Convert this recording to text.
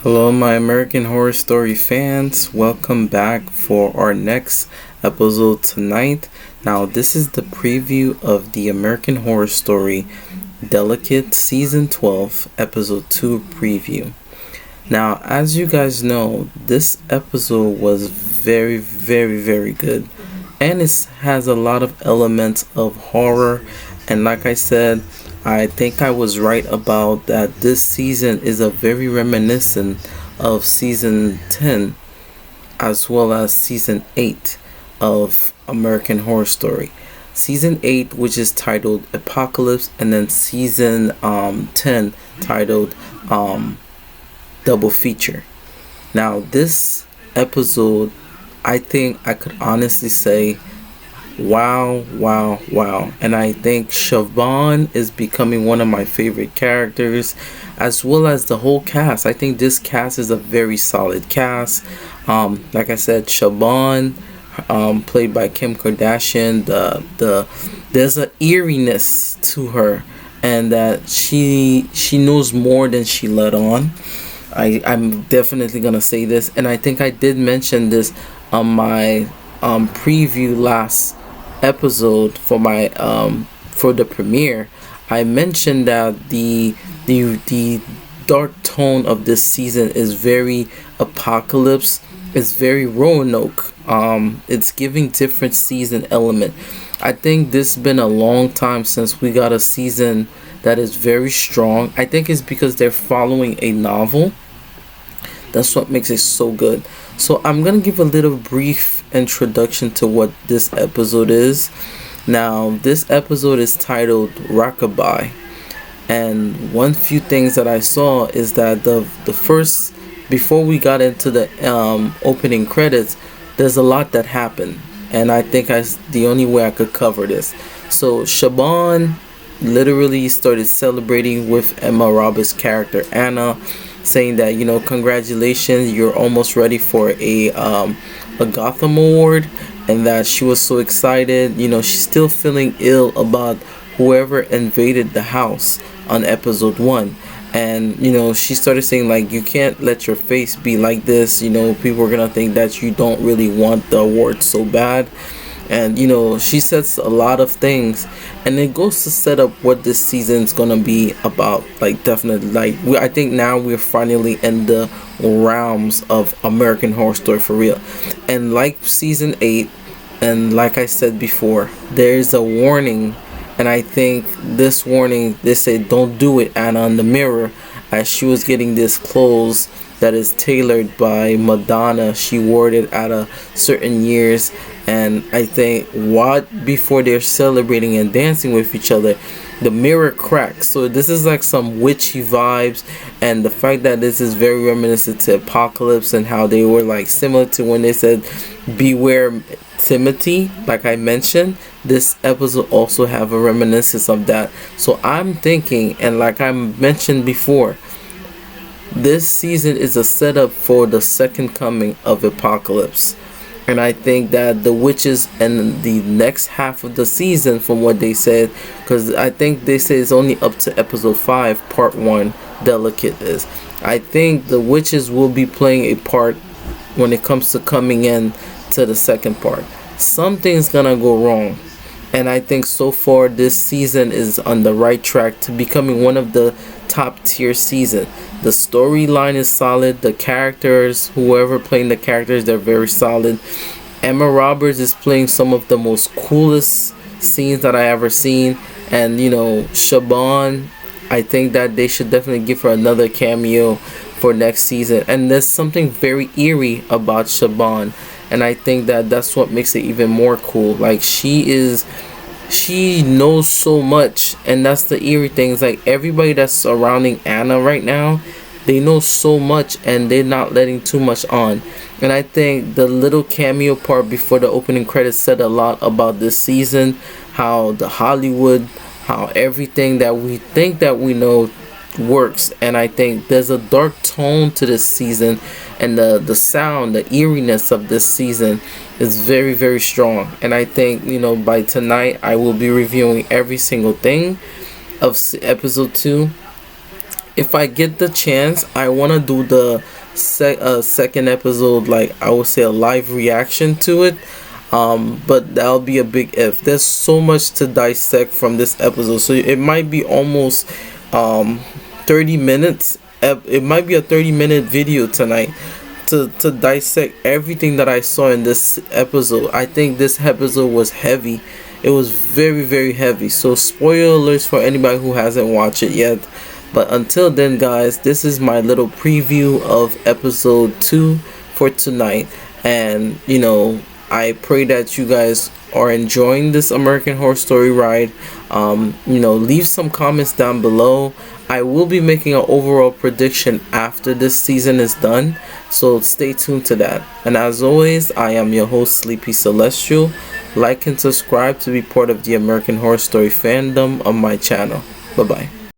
Hello, my American Horror Story fans. Welcome back for our next episode tonight. Now, this is the preview of the American Horror Story Delicate Season 12, Episode 2 preview. Now, as you guys know, this episode was very good. And it has a lot of elements of horror. And like I said, I think I was right about that this season is a very reminiscent of season 10 as well as season 8 of American Horror Story. Season 8, which is titled Apocalypse, and then season 10 titled Double Feature. Now this episode, I think I could honestly say wow. And I think Siobhan is becoming one of my favorite characters, as well as the whole cast. I think this cast is a very solid cast. Like I said, Siobhan, played by Kim Kardashian, there's an eeriness to her, and that she knows more than she let on. I'm definitely gonna say this, and I think I did mention this on my preview last episode for my for the premiere. I mentioned that the dark tone of this season is very apocalypse. It's very Roanoke. It's giving different season element. I think this has been a long time since we got a season that is very strong. I think it's because they're following a novel. That's what makes it so good. So I'm going to give a little brief introduction to what this episode is. Now, this episode is titled Rockabye. And one few things that I saw is that the first, before we got into the opening credits, there's a lot that happened. And I think the only way I could cover this. So Siobhan literally started celebrating with Emma Roberts' character Anna, saying that, congratulations, you're almost ready for a Gotham Award, and that she was so excited. She's still feeling ill about whoever invaded the house on episode 1. And, she started saying, like, you can't let your face be like this. People are going to think that you don't really want the award so bad. And, she says a lot of things. And it goes to set up what this season's going to be about. Like, definitely. Like, I think now we're finally in the realms of American Horror Story for real. And like season 8, and like I said before, there's a warning. And I think this warning, they said, don't do it, Anna, in the mirror, as she was getting this clothes that is tailored by Madonna. She wore it at a certain years, and I think before they're celebrating and dancing with each other, the mirror cracks. So this is like some witchy vibes, and the fact that this is very reminiscent to Apocalypse and how they were like similar to when they said beware Timothy, like I mentioned. This episode also have a reminiscence of that. So I'm thinking, and like I mentioned before, this season is a setup for the second coming of Apocalypse. And I think that the witches in the next half of the season, from what they said, because I think they say it's only up to episode 5, part 1, Delicate is. I think the witches will be playing a part when it comes to coming in to the second part. Something's gonna go wrong. And I think so far this season is on the right track to becoming one of the top tier season. The storyline is solid. The characters, whoever playing the characters, they're very solid. Emma Roberts is playing some of the most coolest scenes that I ever seen. And Siobhan, I think that they should definitely give her another cameo for next season. And there's something very eerie about Siobhan. And I think that that's what makes it even more cool. Like, she knows so much, and that's the eerie thing. It's like everybody that's surrounding Anna right now, they know so much, and they're not letting too much on. And I think the little cameo part before the opening credits said a lot about this season, how the Hollywood, how everything that we think that we know works. And I think there's a dark tone to this season, and the sound, the eeriness of this season is very strong. And I think by tonight I will be reviewing every single thing of episode 2. If I get the chance, I want to do the second episode, like I would say a live reaction to it. But that'll be a big if. There's so much to dissect from this episode, so it might be almost 30 minutes. It might be a 30-minute video tonight to dissect everything that I saw in this episode. I think this episode was heavy. It was very, very heavy. So spoiler alerts for anybody who hasn't watched it yet. But until then, guys, this is my little preview of episode 2 for tonight. And, you know, I pray that you guys are enjoying this American Horror Story ride. You know, leave some comments down below. I will be making an overall prediction after this season is done, so stay tuned to that. And as always, I am your host, Sleepy Celestial. Like and subscribe to be part of the American Horror Story fandom on my channel. Bye bye.